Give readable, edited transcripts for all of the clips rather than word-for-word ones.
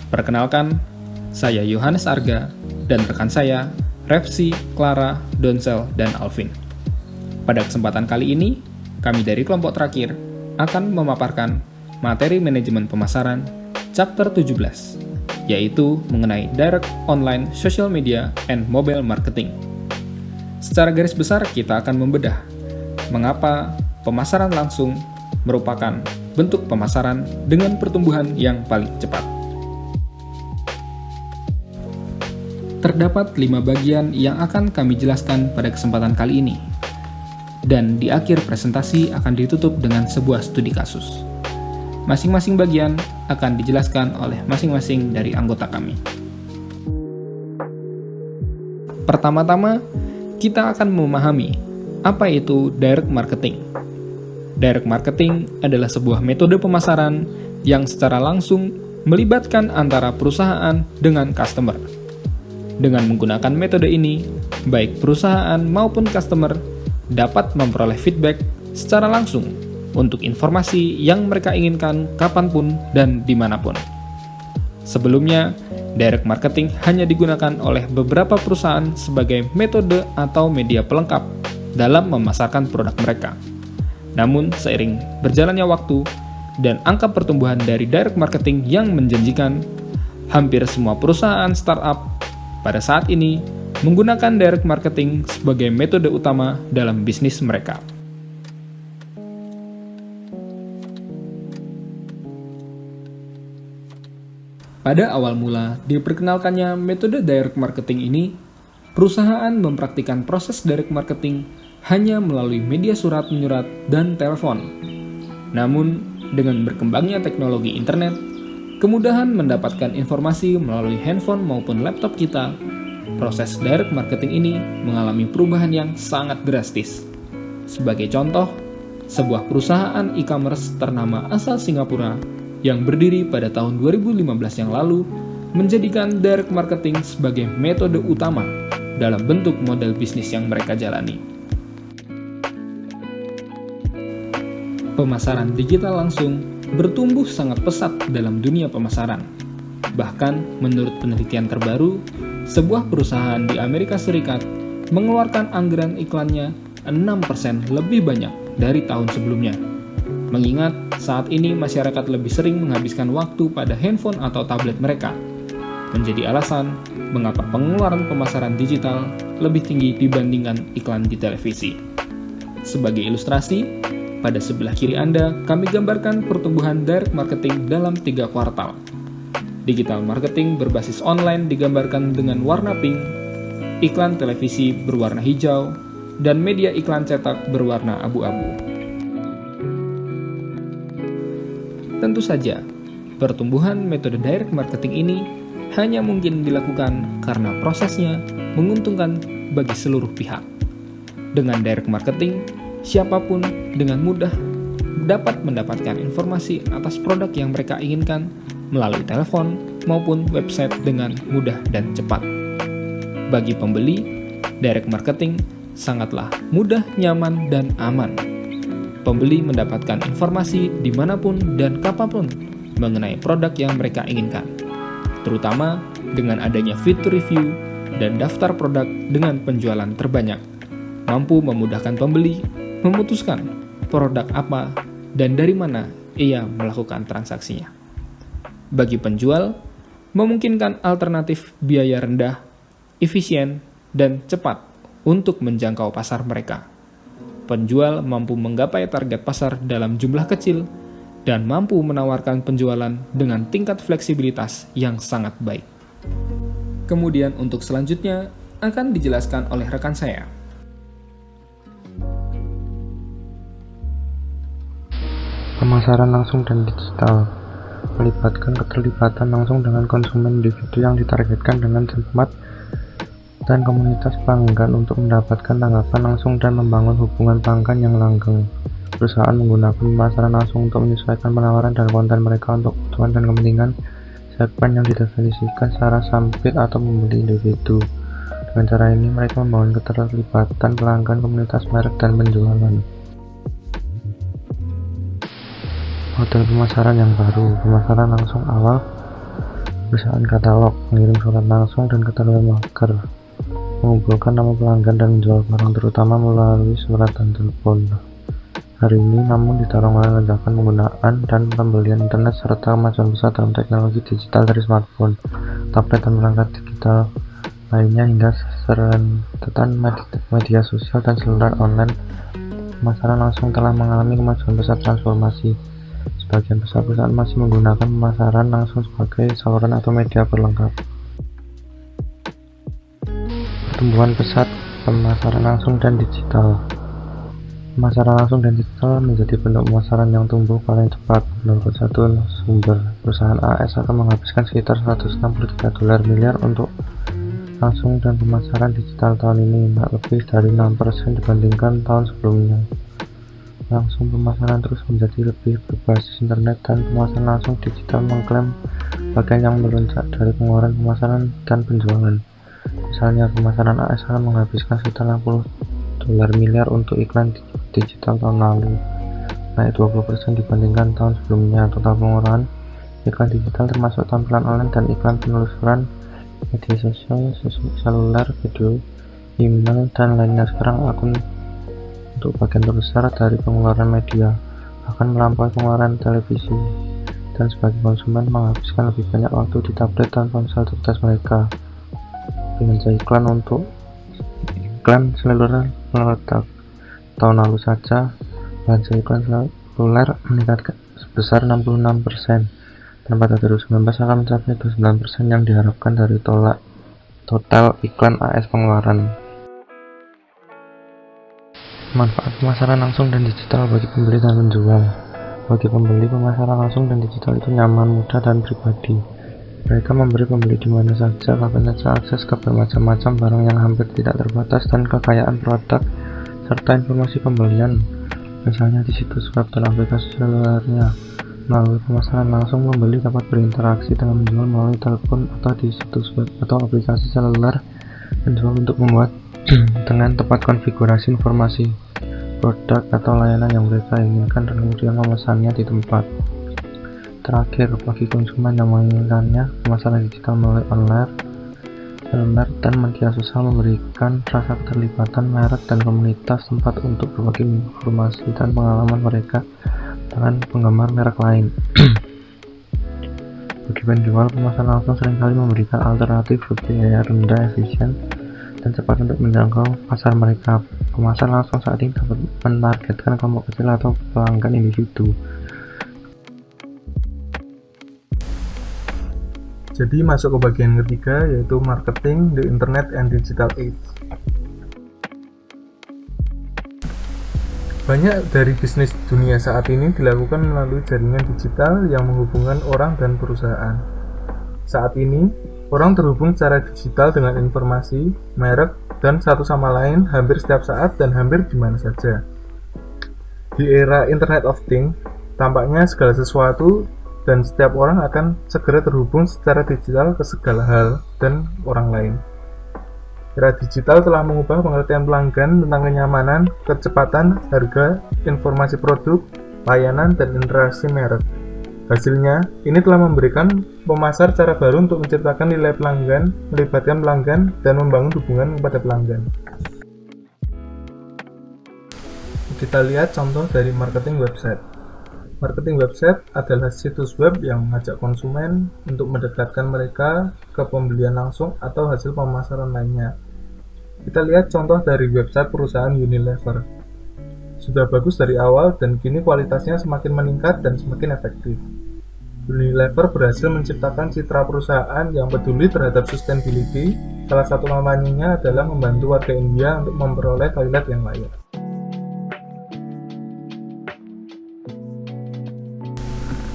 Perkenalkan, saya Yohanes Arga dan rekan saya, Refsi, Clara, Donsel, dan Alvin. Pada kesempatan kali ini, kami dari kelompok terakhir akan memaparkan materi manajemen pemasaran chapter 17, yaitu mengenai direct online social media and mobile marketing. Secara garis besar, kita akan membedah mengapa pemasaran langsung merupakan bentuk pemasaran dengan pertumbuhan yang paling cepat. Terdapat 5 bagian yang akan kami jelaskan pada kesempatan kali ini. Dan di akhir presentasi akan ditutup dengan sebuah studi kasus. Masing-masing bagian akan dijelaskan oleh masing-masing dari anggota kami. Pertama-tama, kita akan memahami apa itu direct marketing. Direct marketing adalah sebuah metode pemasaran yang secara langsung melibatkan antara perusahaan dengan customer. Dengan menggunakan metode ini, baik perusahaan maupun customer dapat memperoleh feedback secara langsung untuk informasi yang mereka inginkan kapanpun dan dimanapun. Sebelumnya, direct marketing hanya digunakan oleh beberapa perusahaan sebagai metode atau media pelengkap dalam memasarkan produk mereka. Namun, seiring berjalannya waktu dan angka pertumbuhan dari direct marketing yang menjanjikan, hampir semua perusahaan startup pada saat ini menggunakan direct marketing sebagai metode utama dalam bisnis mereka. Pada awal mula diperkenalkannya metode direct marketing ini, perusahaan mempraktikkan proses direct marketing hanya melalui media surat menyurat dan telepon. Namun, dengan berkembangnya teknologi internet, kemudahan mendapatkan informasi melalui handphone maupun laptop kita, proses direct marketing ini mengalami perubahan yang sangat drastis. Sebagai contoh, sebuah perusahaan e-commerce ternama asal Singapura yang berdiri pada tahun 2015 yang lalu menjadikan direct marketing sebagai metode utama dalam bentuk model bisnis yang mereka jalani. Pemasaran digital langsung bertumbuh sangat pesat dalam dunia pemasaran. Bahkan, menurut penelitian terbaru, sebuah perusahaan di Amerika Serikat mengeluarkan anggaran iklannya 6% lebih banyak dari tahun sebelumnya. Mengingat saat ini masyarakat lebih sering menghabiskan waktu pada handphone atau tablet mereka, menjadi alasan mengapa pengeluaran pemasaran digital lebih tinggi dibandingkan iklan di televisi. Sebagai ilustrasi, pada sebelah kiri Anda, kami gambarkan pertumbuhan direct marketing dalam 3 kuartal. Digital marketing berbasis online digambarkan dengan warna pink, iklan televisi berwarna hijau, dan media iklan cetak berwarna abu-abu. Tentu saja, pertumbuhan metode direct marketing ini hanya mungkin dilakukan karena prosesnya menguntungkan bagi seluruh pihak. Dengan direct marketing, siapapun dengan mudah dapat mendapatkan informasi atas produk yang mereka inginkan melalui telepon maupun website dengan mudah dan cepat. Bagi pembeli, direct marketing sangatlah mudah, nyaman, dan aman. Pembeli mendapatkan informasi dimanapun dan kapanpun mengenai produk yang mereka inginkan, terutama dengan adanya fitur review dan daftar produk dengan penjualan terbanyak, mampu memudahkan pembeli memutuskan produk apa dan dari mana ia melakukan transaksinya. Bagi penjual, memungkinkan alternatif biaya rendah, efisien, dan cepat untuk menjangkau pasar mereka. Penjual mampu menggapai target pasar dalam jumlah kecil dan mampu menawarkan penjualan dengan tingkat fleksibilitas yang sangat baik. Kemudian untuk selanjutnya akan dijelaskan oleh rekan saya. Pemasaran langsung dan digital melibatkan keterlibatan langsung dengan konsumen individu yang ditargetkan dengan cermat dan komunitas pelanggan untuk mendapatkan tanggapan langsung dan membangun hubungan pelanggan yang langgeng. Perusahaan menggunakan pemasaran langsung untuk menyesuaikan penawaran dan konten mereka untuk kebutuhan dan kepentingan segmen yang didefinisikan secara sempit atau pembeli individu. Dengan cara ini, mereka membangun keterlibatan pelanggan, komunitas merek, dan penjualan. Model pemasaran yang baru, pemasaran langsung awal perusahaan katalog, mengirim surat langsung dan katalog masker, mengumpulkan nama pelanggan dan menjual barang terutama melalui surat dan telepon. Hari ini namun didorong oleh lonjakan penggunaan dan pembelian internet serta kemajuan besar dalam teknologi digital dari smartphone, tablet dan perangkat digital lainnya hingga serentetan media sosial dan seluler online. Pemasaran langsung telah mengalami kemajuan besar transformasi. Sebagian besar perusahaan masih menggunakan pemasaran langsung sebagai saluran atau media pelengkap. Pertumbuhan pesat pemasaran langsung dan digital. Pemasaran langsung dan digital menjadi bentuk pemasaran yang tumbuh paling cepat. Menurut satu sumber, perusahaan AS akan menghabiskan sekitar 163 dolar miliar untuk langsung dan pemasaran digital tahun ini, lebih dari 6% dibandingkan tahun sebelumnya. Langsung pemasaran terus menjadi lebih berbasis internet dan pemasaran langsung digital mengklaim bagian yang melonjak dari pengeluaran pemasaran dan penjualan. Misalnya, pemasaran AS akan menghabiskan sekitar 60 dolar miliar untuk iklan digital tahun lalu, naik 20% dibandingkan tahun sebelumnya. Total pengeluaran iklan digital termasuk tampilan online dan iklan penelusuran media sosial, seluler, video, email, dan lainnya. Sekarang akun untuk bagian terbesar dari pengeluaran media, akan melampaui pengeluaran televisi, dan sebagai konsumen menghabiskan lebih banyak waktu di tablet dan ponsel cerdas mereka. Belanja iklan untuk iklan seluler meledak. Tahun lalu saja belanja iklan seluler meningkat sebesar 66%. dan pada 2019 akan mencapai 29% yang diharapkan dari total iklan AS pengeluaran. Manfaat pemasaran langsung dan digital bagi pembeli dan penjual. Bagi pembeli, pemasaran langsung dan digital itu nyaman, mudah, dan pribadi. Mereka memberi pembeli di mana saja, kapan saja akses ke bermacam-macam barang yang hampir tidak terbatas dan kekayaan produk serta informasi pembelian, misalnya di situs web dan aplikasi selulernya. Melalui pemasaran langsung, pembeli dapat berinteraksi dengan penjual melalui telepon atau di situs web atau aplikasi seluler penjual untuk membuat dengan tepat konfigurasi informasi produk atau layanan yang mereka inginkan dan kemudian memesannya di tempat. Terakhir, bagi konsumen yang menginginkannya, pemasaran digital melalui online, seluler, dan media sosial memberikan rasa keterlibatan merek dan komunitas tempat untuk berbagi informasi dan pengalaman mereka dengan penggemar merek lain. Bagi penjual, pemasaran langsung seringkali memberikan alternatif biaya rendah, efisien, dan cepat untuk menjangkau pasar mereka. Pemasaran langsung saat ini dapat menargetkan kelompok kecil atau pelanggan individu. Jadi masuk ke bagian ketiga, yaitu marketing the internet and digital age. Banyak dari bisnis dunia saat ini dilakukan melalui jaringan digital yang menghubungkan orang dan perusahaan. Saat ini, orang terhubung secara digital dengan informasi, merek, dan satu sama lain hampir setiap saat dan hampir di mana saja. Di era Internet of Things, tampaknya segala sesuatu dan setiap orang akan segera terhubung secara digital ke segala hal dan orang lain. Era digital telah mengubah pengertian pelanggan tentang kenyamanan, kecepatan, harga, informasi produk, layanan, dan interaksi merek. Hasilnya, ini telah memberikan pemasar cara baru untuk menciptakan nilai pelanggan, melibatkan pelanggan, dan membangun hubungan kepada pelanggan. Kita lihat contoh dari marketing website. Marketing website adalah situs web yang mengajak konsumen untuk mendekatkan mereka ke pembelian langsung atau hasil pemasaran lainnya. Kita lihat contoh dari website perusahaan Unilever. Sudah bagus dari awal dan kini kualitasnya semakin meningkat dan semakin efektif. Unilever berhasil menciptakan citra perusahaan yang peduli terhadap sustainability. Salah satu kampanyenya adalah membantu warga India untuk memperoleh toilet yang layak.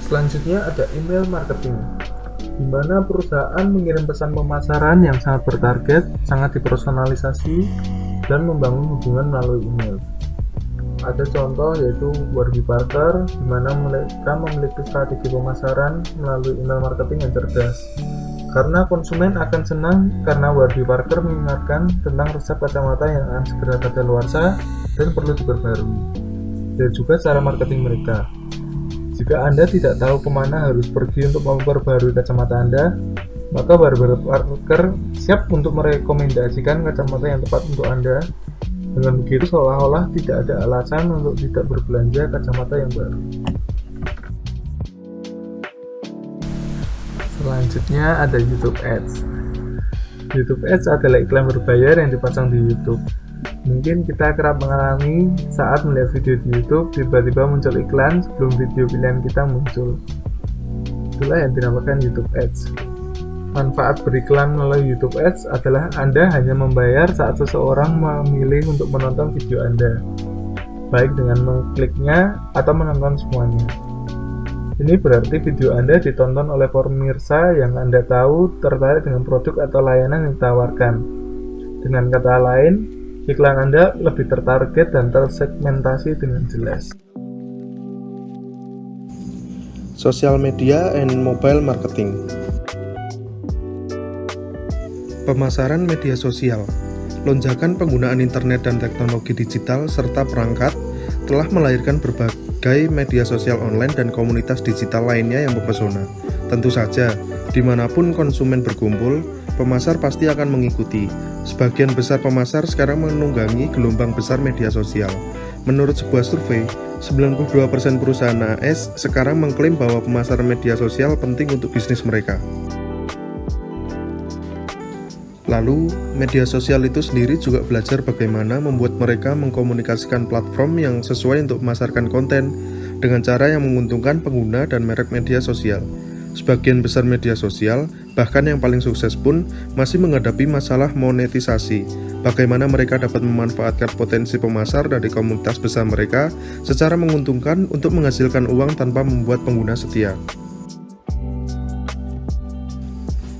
Selanjutnya ada email marketing, di mana perusahaan mengirim pesan pemasaran yang sangat bertarget, sangat dipersonalisasi, dan membangun hubungan melalui email. Ada contoh yaitu Warby Parker, di mana mereka memiliki strategi pemasaran melalui email marketing yang cerdas. Karena konsumen akan senang karena Warby Parker mengingatkan tentang resep kacamata yang akan segera kadaluarsa dan perlu diperbarui. Dan juga cara marketing mereka. Jika Anda tidak tahu kemana harus pergi untuk memperbarui kacamata Anda, maka barber Parker siap untuk merekomendasikan kacamata yang tepat untuk Anda. Dengan begitu seolah-olah tidak ada alasan untuk tidak berbelanja kacamata yang baru. Selanjutnya ada YouTube Ads. YouTube Ads adalah iklan berbayar yang dipasang di YouTube. Mungkin kita kerap mengalami saat melihat video di YouTube, tiba-tiba muncul iklan sebelum video pilihan kita muncul. Itulah yang dinamakan YouTube Ads. Manfaat beriklan melalui YouTube Ads adalah Anda hanya membayar saat seseorang memilih untuk menonton video Anda, baik dengan mengkliknya atau menonton semuanya. Ini berarti video Anda ditonton oleh pemirsa yang Anda tahu tertarik dengan produk atau layanan yang ditawarkan. Dengan kata lain, iklan Anda lebih tertarget dan tersegmentasi dengan jelas. Social media and mobile marketing. Pemasaran media sosial. Lonjakan penggunaan internet dan teknologi digital serta perangkat telah melahirkan berbagai media sosial online dan komunitas digital lainnya yang mempesona. Tentu saja, dimanapun konsumen berkumpul, pemasar pasti akan mengikuti. Sebagian besar pemasar sekarang menunggangi gelombang besar media sosial. Menurut sebuah survei, 92% perusahaan AS sekarang mengklaim bahwa pemasaran media sosial penting untuk bisnis mereka. Lalu, media sosial itu sendiri juga belajar bagaimana membuat mereka mengkomunikasikan platform yang sesuai untuk memasarkan konten dengan cara yang menguntungkan pengguna dan merek media sosial. Sebagian besar media sosial, bahkan yang paling sukses pun, masih menghadapi masalah monetisasi. Bagaimana mereka dapat memanfaatkan potensi pemasar dari komunitas besar mereka secara menguntungkan untuk menghasilkan uang tanpa membuat pengguna setia.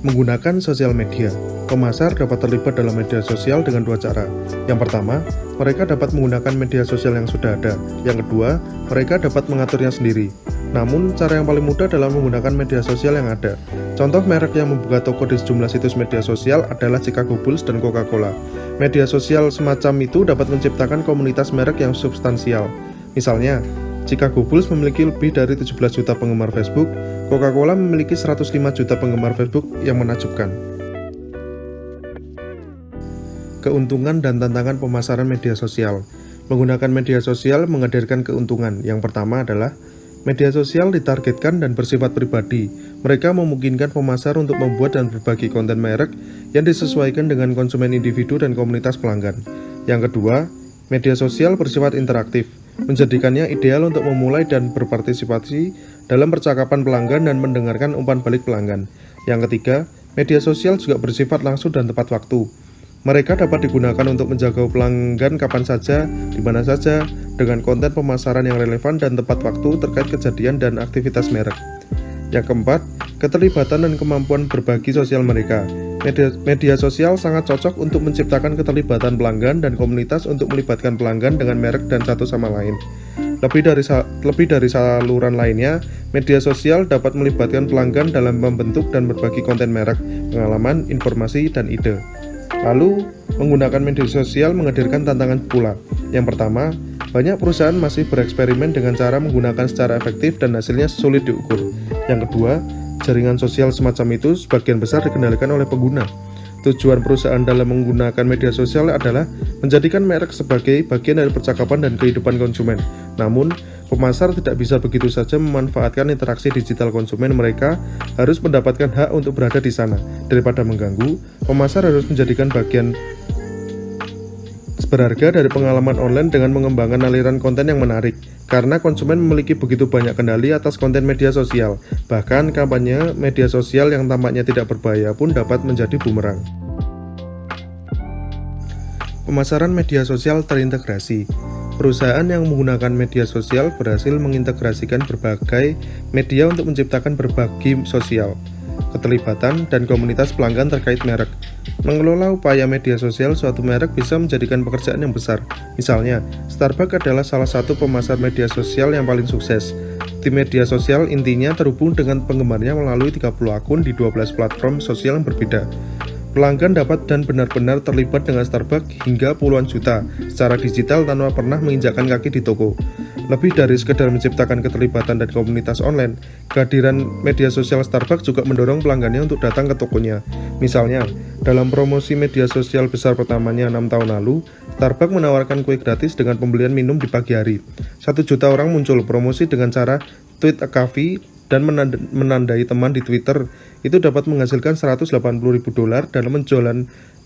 Menggunakan sosial media. Pemasar dapat terlibat dalam media sosial dengan dua cara. Yang pertama, mereka dapat menggunakan media sosial yang sudah ada. Yang kedua, mereka dapat mengaturnya sendiri. Namun, cara yang paling mudah adalah menggunakan media sosial yang ada. Contoh merek yang membuka toko di sejumlah situs media sosial adalah Chicago Bulls dan Coca-Cola. Media sosial semacam itu dapat menciptakan komunitas merek yang substansial. Misalnya, Chicago Bulls memiliki lebih dari 17 juta penggemar Facebook, Coca-Cola memiliki 105 juta penggemar Facebook yang menakjubkan. Keuntungan dan tantangan pemasaran media sosial. Menggunakan media sosial menghadirkan keuntungan. Yang pertama adalah media sosial ditargetkan dan bersifat pribadi. Mereka memungkinkan pemasar untuk membuat dan berbagi konten merek yang disesuaikan dengan konsumen individu dan komunitas pelanggan. Yang kedua, media sosial bersifat interaktif, menjadikannya ideal untuk memulai dan berpartisipasi dalam percakapan pelanggan dan mendengarkan umpan balik pelanggan. Yang ketiga, media sosial juga bersifat langsung dan tepat waktu. Mereka dapat digunakan untuk menjaga pelanggan kapan saja, di mana saja, dengan konten pemasaran yang relevan dan tepat waktu terkait kejadian dan aktivitas merek. Yang keempat, keterlibatan dan kemampuan berbagi sosial mereka. Media sosial sangat cocok untuk menciptakan keterlibatan pelanggan dan komunitas untuk melibatkan pelanggan dengan merek dan satu sama lain. Lebih dari saluran lainnya, media sosial dapat melibatkan pelanggan dalam membentuk dan berbagi konten merek, pengalaman, informasi, dan ide. Lalu, menggunakan media sosial menghadirkan tantangan pula. Yang pertama, banyak perusahaan masih bereksperimen dengan cara menggunakan secara efektif dan hasilnya sulit diukur. Yang kedua, jaringan sosial semacam itu sebagian besar dikendalikan oleh pengguna. Tujuan perusahaan dalam menggunakan media sosial adalah menjadikan merek sebagai bagian dari percakapan dan kehidupan konsumen. Namun, pemasar tidak bisa begitu saja memanfaatkan interaksi digital konsumen. Mereka harus mendapatkan hak untuk berada di sana. Daripada mengganggu, pemasar harus menjadikan bagian berharga dari pengalaman online dengan mengembangkan aliran konten yang menarik. Karena konsumen memiliki begitu banyak kendali atas konten media sosial, bahkan kampanye media sosial yang tampaknya tidak berbahaya pun dapat menjadi bumerang. Pemasaran media sosial terintegrasi. Perusahaan yang menggunakan media sosial berhasil mengintegrasikan berbagai media untuk menciptakan berbagi sosial, keterlibatan, dan komunitas pelanggan terkait merek. Mengelola upaya media sosial suatu merek bisa menjadikan pekerjaan yang besar. Misalnya, Starbucks adalah salah satu pemasar media sosial yang paling sukses. Tim media sosial intinya terhubung dengan penggemarnya melalui 30 akun di 12 platform sosial yang berbeda. Pelanggan dapat dan benar-benar terlibat dengan Starbucks hingga puluhan juta secara digital tanpa pernah menginjakkan kaki di toko. Lebih dari sekedar menciptakan keterlibatan dan komunitas online, kehadiran media sosial Starbucks juga mendorong pelanggannya untuk datang ke tokonya. Misalnya, dalam promosi media sosial besar pertamanya 6 tahun lalu, Starbucks menawarkan kue gratis dengan pembelian minum di pagi hari. 1 juta orang muncul promosi dengan cara tweet a coffee dan menandai teman di Twitter. Itu dapat menghasilkan $180.000 dalam menjualan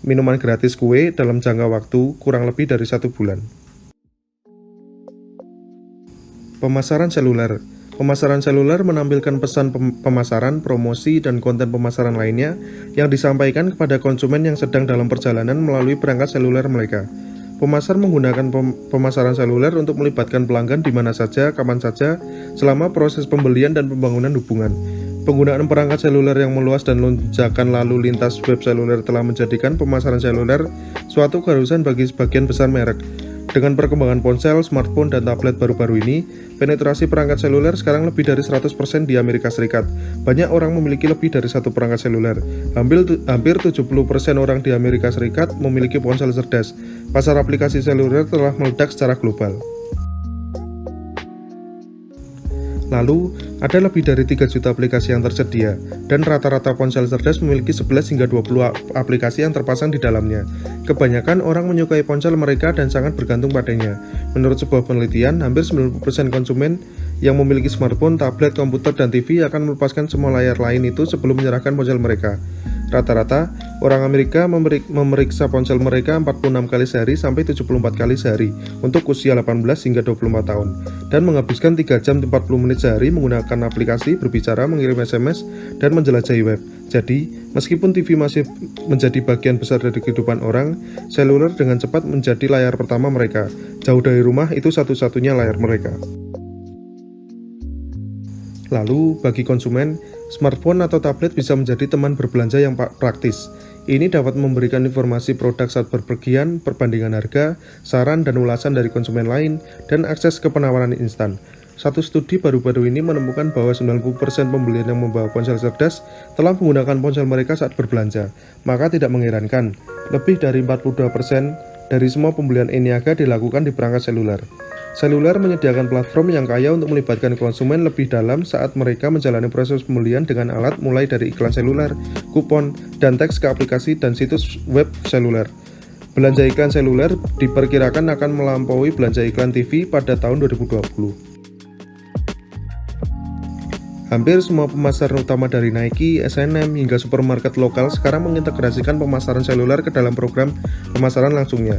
minuman gratis kue dalam jangka waktu kurang lebih dari 1 bulan. Pemasaran seluler. Pemasaran seluler menampilkan pesan pemasaran, promosi, dan konten pemasaran lainnya yang disampaikan kepada konsumen yang sedang dalam perjalanan melalui perangkat seluler mereka. Pemasar menggunakan pemasaran seluler untuk melibatkan pelanggan di mana saja, kapan saja, selama proses pembelian dan pembangunan hubungan. Penggunaan perangkat seluler yang meluas dan lonjakan lalu lintas web seluler telah menjadikan pemasaran seluler suatu keharusan bagi sebagian besar merek. Dengan perkembangan ponsel, smartphone, dan tablet baru-baru ini, penetrasi perangkat seluler sekarang lebih dari 100% di Amerika Serikat. Banyak orang memiliki lebih dari satu perangkat seluler. Hampir 70% orang di Amerika Serikat memiliki ponsel cerdas. Pasar aplikasi seluler telah meledak secara global. Lalu, ada lebih dari 3 juta aplikasi yang tersedia, dan rata-rata ponsel cerdas memiliki 11 hingga 20 aplikasi yang terpasang di dalamnya. Kebanyakan orang menyukai ponsel mereka dan sangat bergantung padanya. Menurut sebuah penelitian, hampir 90% konsumen yang memiliki smartphone, tablet, komputer, dan TV akan melepaskan semua layar lain itu sebelum menyerahkan ponsel mereka. Rata-rata, orang Amerika memeriksa ponsel mereka 46 kali sehari sampai 74 kali sehari untuk usia 18 hingga 24 tahun dan menghabiskan 3 jam 40 menit sehari menggunakan aplikasi, berbicara, mengirim SMS, dan menjelajahi web. Jadi, meskipun TV masih menjadi bagian besar dari kehidupan orang, seluler dengan cepat menjadi layar pertama mereka. Jauh dari rumah itu satu-satunya layar mereka. Lalu, bagi konsumen, smartphone atau tablet bisa menjadi teman berbelanja yang praktis. Ini dapat memberikan informasi produk saat berpergian, perbandingan harga, saran dan ulasan dari konsumen lain, dan akses ke penawaran instan. Satu studi baru-baru ini menemukan bahwa 90% pembelian yang membawa ponsel cerdas telah menggunakan ponsel mereka saat berbelanja. Maka tidak mengherankan, lebih dari 42% dari semua pembelian e-niaga dilakukan di perangkat seluler. Seluler menyediakan platform yang kaya untuk melibatkan konsumen lebih dalam saat mereka menjalani proses pembelian dengan alat mulai dari iklan seluler, kupon, dan teks ke aplikasi dan situs web seluler. Belanja iklan seluler diperkirakan akan melampaui belanja iklan TV pada tahun 2020. Hampir semua pemasaran utama dari Nike, H&M, hingga supermarket lokal sekarang mengintegrasikan pemasaran seluler ke dalam program pemasaran langsungnya.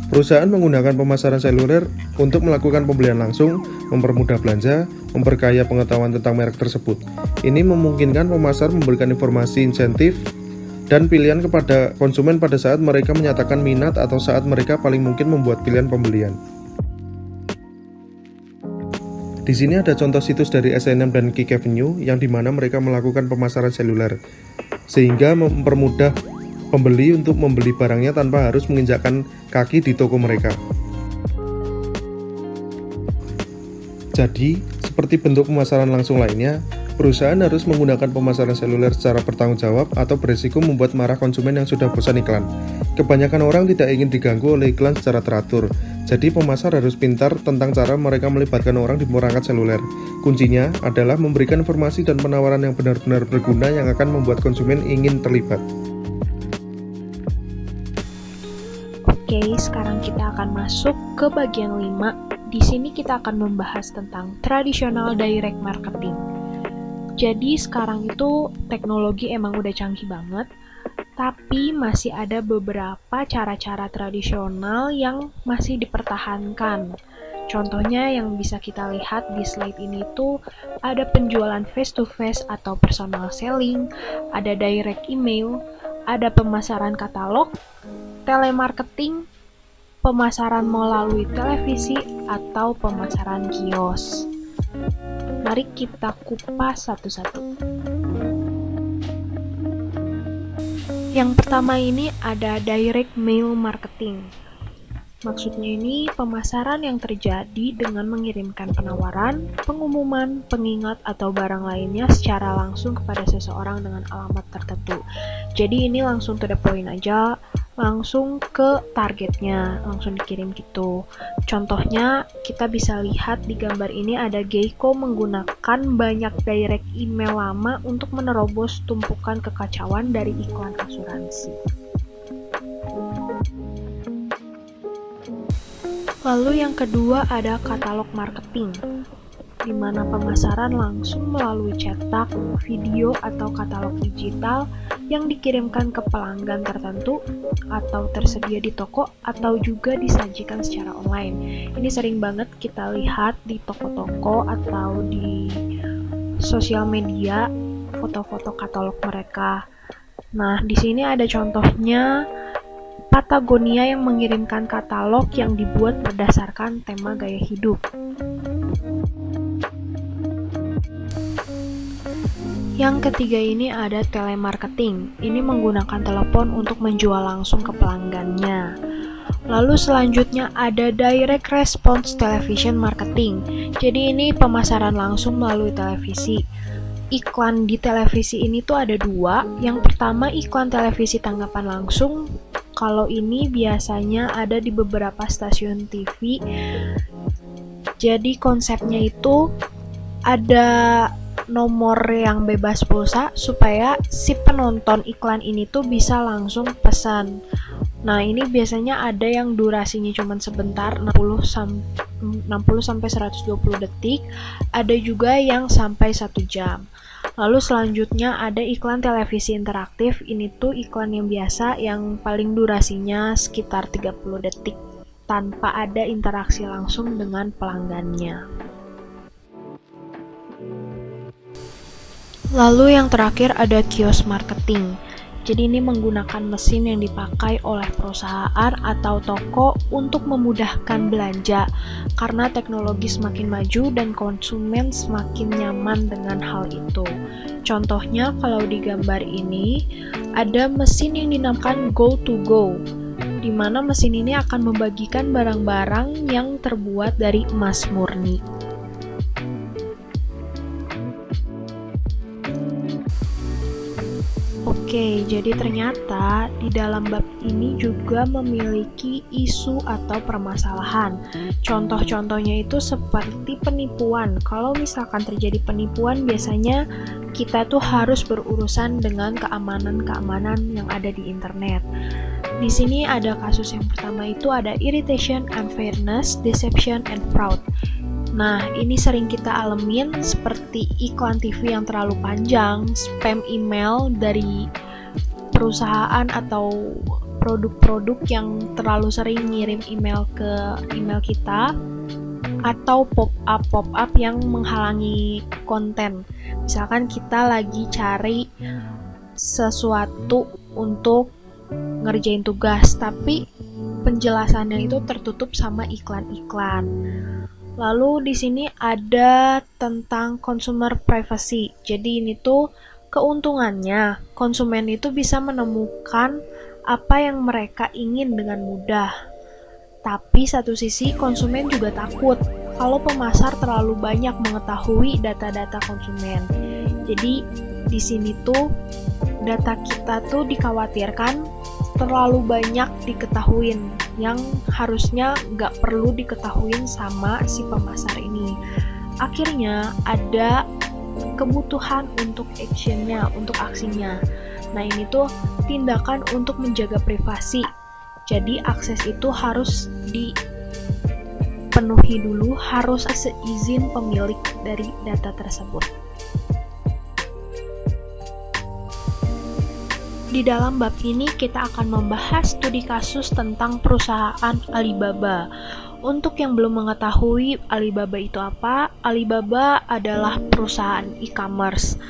Perusahaan menggunakan pemasaran seluler untuk melakukan pembelian langsung, mempermudah belanja, memperkaya pengetahuan tentang merek tersebut. Ini memungkinkan pemasar memberikan informasi insentif dan pilihan kepada konsumen pada saat mereka menyatakan minat atau saat mereka paling mungkin membuat pilihan pembelian. Di sini ada contoh situs dari H&M dan Kik Avenue yang dimana mereka melakukan pemasaran seluler, sehingga mempermudah pembeli untuk membeli barangnya tanpa harus menginjakkan kaki di toko mereka. Jadi, seperti bentuk pemasaran langsung lainnya, perusahaan harus menggunakan pemasaran seluler secara bertanggung jawab atau beresiko membuat marah konsumen yang sudah bosan iklan. Kebanyakan orang tidak ingin diganggu oleh iklan secara teratur, jadi pemasar harus pintar tentang cara mereka melibatkan orang di perangkat seluler. Kuncinya adalah memberikan informasi dan penawaran yang benar-benar berguna yang akan membuat konsumen ingin terlibat. Oke, sekarang kita akan masuk ke bagian 5. Di sini kita akan membahas tentang tradisional direct marketing. Jadi sekarang itu teknologi emang udah canggih banget, tapi masih ada beberapa cara-cara tradisional yang masih dipertahankan. Contohnya yang bisa kita lihat di slide ini tuh ada penjualan face-to-face atau personal selling, ada direct email, ada pemasaran katalog, telemarketing, pemasaran melalui televisi, atau pemasaran kios. Mari kita kupas satu-satu. Yang pertama ini ada direct mail marketing. Maksudnya ini pemasaran yang terjadi dengan mengirimkan penawaran, pengumuman, pengingat, atau barang lainnya secara langsung kepada seseorang dengan alamat tertentu. Jadi ini langsung to the point aja, langsung ke targetnya, langsung dikirim gitu. Contohnya kita bisa lihat di gambar ini ada Geico menggunakan banyak direct email lama untuk menerobos tumpukan kekacauan dari iklan asuransi. Lalu yang kedua ada katalog marketing, di mana pemasaran langsung melalui cetak, video, atau katalog digital yang dikirimkan ke pelanggan tertentu atau tersedia di toko atau juga disajikan secara online. Ini sering banget kita lihat di toko-toko atau di sosial media, foto-foto katalog mereka. Nah, di sini ada contohnya Patagonia yang mengirimkan katalog yang dibuat berdasarkan tema gaya hidup. Yang ketiga ini ada telemarketing. Ini menggunakan telepon untuk menjual langsung ke pelanggannya. Lalu selanjutnya ada direct response television marketing. Jadi ini pemasaran langsung melalui televisi. Iklan di televisi ini tuh ada dua. Yang pertama iklan televisi tanggapan langsung. Kalau ini biasanya ada di beberapa stasiun TV. Jadi konsepnya itu ada nomor yang bebas pulsa supaya si penonton iklan ini tuh bisa langsung pesan. Nah, ini biasanya ada yang durasinya cuma sebentar, 60 sampai 120 detik, ada juga yang sampai 1 jam. Lalu selanjutnya ada iklan televisi interaktif. Ini tuh iklan yang biasa yang paling durasinya sekitar 30 detik tanpa ada interaksi langsung dengan pelanggannya. Lalu yang terakhir ada kios marketing. Jadi ini menggunakan mesin yang dipakai oleh perusahaan atau toko untuk memudahkan belanja karena teknologi semakin maju dan konsumen semakin nyaman dengan hal itu. Contohnya kalau di gambar ini ada mesin yang dinamakan Go to Go, di mana mesin ini akan membagikan barang-barang yang terbuat dari emas murni. Oke, jadi ternyata di dalam bab ini juga memiliki isu atau permasalahan. Contoh-contohnya itu seperti penipuan. Kalau misalkan terjadi penipuan, biasanya kita tuh harus berurusan dengan keamanan-keamanan yang ada di internet. Di sini ada kasus yang pertama itu ada irritation, unfairness, deception, and fraud. Nah, ini sering kita alamin seperti iklan TV yang terlalu panjang, spam email dari perusahaan atau produk-produk yang terlalu sering ngirim email ke email kita, atau pop-up yang menghalangi konten. Misalkan kita lagi cari sesuatu untuk ngerjain tugas, tapi penjelasannya itu tertutup sama iklan-iklan. Lalu di sini ada tentang consumer privacy. Jadi ini tuh keuntungannya, konsumen itu bisa menemukan apa yang mereka ingin dengan mudah. Tapi satu sisi konsumen juga takut kalau pemasar terlalu banyak mengetahui data-data konsumen. Jadi di sini tuh data kita tuh dikhawatirkan terlalu banyak diketahuin yang harusnya nggak perlu diketahuin sama si pemasar ini. Akhirnya ada kebutuhan untuk actionnya, untuk aksinya. Nah, ini tuh tindakan untuk menjaga privasi. Jadi akses itu harus dipenuhi dulu, harus seizin pemilik dari data tersebut. Di dalam bab ini kita akan membahas studi kasus tentang perusahaan Alibaba. Untuk yang belum mengetahui Alibaba itu apa, Alibaba adalah perusahaan e-commerce.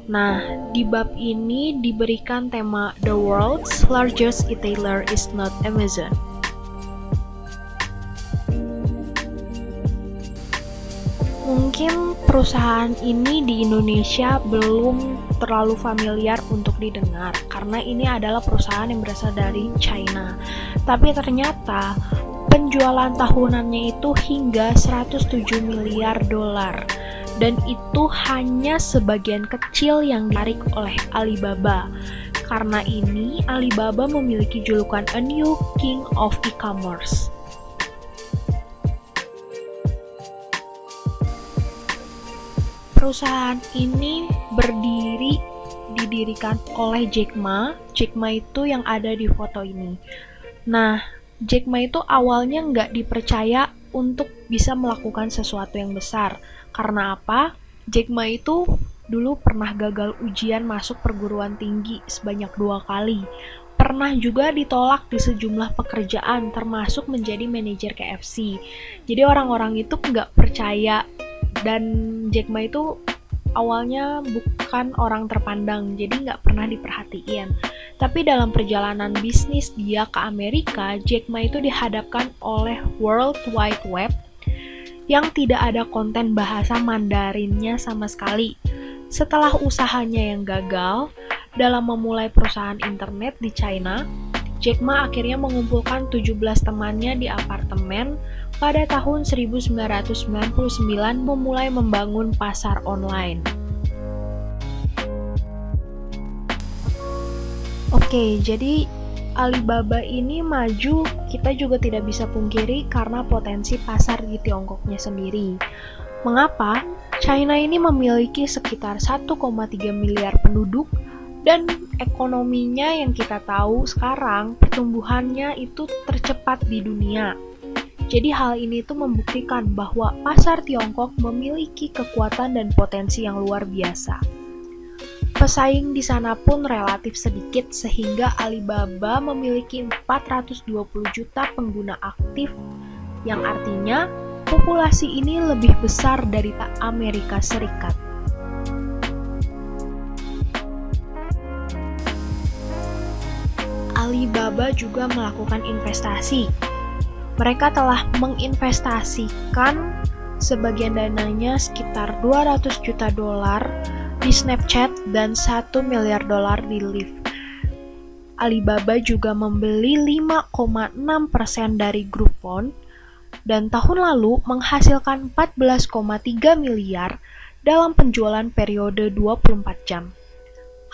Nah, di bab ini diberikan tema The World's Largest Retailer is Not Amazon. Mungkin perusahaan ini di Indonesia belum terlalu familiar untuk didengar karena ini adalah perusahaan yang berasal dari China. Tapi ternyata penjualan tahunannya itu hingga 107 miliar dolar. Dan itu hanya sebagian kecil yang ditarik oleh Alibaba. Karena ini, Alibaba memiliki julukan A New King of E-commerce. Perusahaan ini didirikan oleh Jack Ma. Jack Ma itu yang ada di foto ini. Nah, Jack Ma itu awalnya nggak dipercaya untuk bisa melakukan sesuatu yang besar. Karena apa? Jack Ma itu dulu pernah gagal ujian masuk perguruan tinggi sebanyak 2 kali. Pernah juga ditolak di sejumlah pekerjaan, termasuk menjadi manajer KFC. Jadi orang-orang itu nggak percaya, dan Jack Ma itu awalnya bukan orang terpandang, jadi nggak pernah diperhatiin. Tapi dalam perjalanan bisnis dia ke Amerika, Jack Ma itu dihadapkan oleh World Wide Web yang tidak ada konten bahasa Mandarinnya sama sekali. Setelah usahanya yang gagal dalam memulai perusahaan internet di China, Jack Ma akhirnya mengumpulkan 17 temannya di apartemen pada tahun 1999 memulai membangun pasar online. Oke, jadi Alibaba ini maju, kita juga tidak bisa pungkiri karena potensi pasar di Tiongkoknya sendiri. Mengapa? China ini memiliki sekitar 1,3 miliar penduduk dan ekonominya yang kita tahu sekarang pertumbuhannya itu tercepat di dunia. Jadi hal ini tuh membuktikan bahwa pasar Tiongkok memiliki kekuatan dan potensi yang luar biasa. Pesaing di sana pun relatif sedikit sehingga Alibaba memiliki 420 juta pengguna aktif, yang artinya populasi ini lebih besar dari Amerika Serikat. Alibaba juga melakukan investasi. Mereka telah menginvestasikan sebagian dananya sekitar 200 juta dolar di Snapchat dan 1 miliar dolar di Lyft. Alibaba juga membeli 5,6% dari Groupon dan tahun lalu menghasilkan 14,3 miliar dalam penjualan periode 24 jam.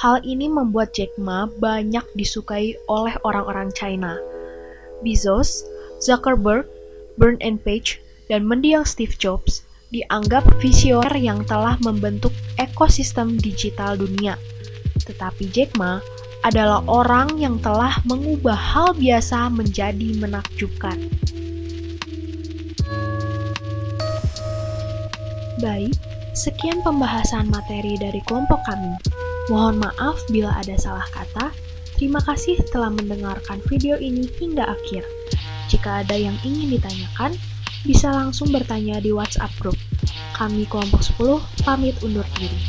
Hal ini membuat Jack Ma banyak disukai oleh orang-orang China. Bezos, Zuckerberg, Bernard Page, dan mendiang Steve Jobs dianggap visioner yang telah membentuk ekosistem digital dunia. Tetapi Jack Ma adalah orang yang telah mengubah hal biasa menjadi menakjubkan. Baik, sekian pembahasan materi dari kelompok kami. Mohon maaf bila ada salah kata. Terima kasih telah mendengarkan video ini hingga akhir. Jika ada yang ingin ditanyakan, bisa langsung bertanya di WhatsApp grup. Kami kelompok 10 pamit undur diri.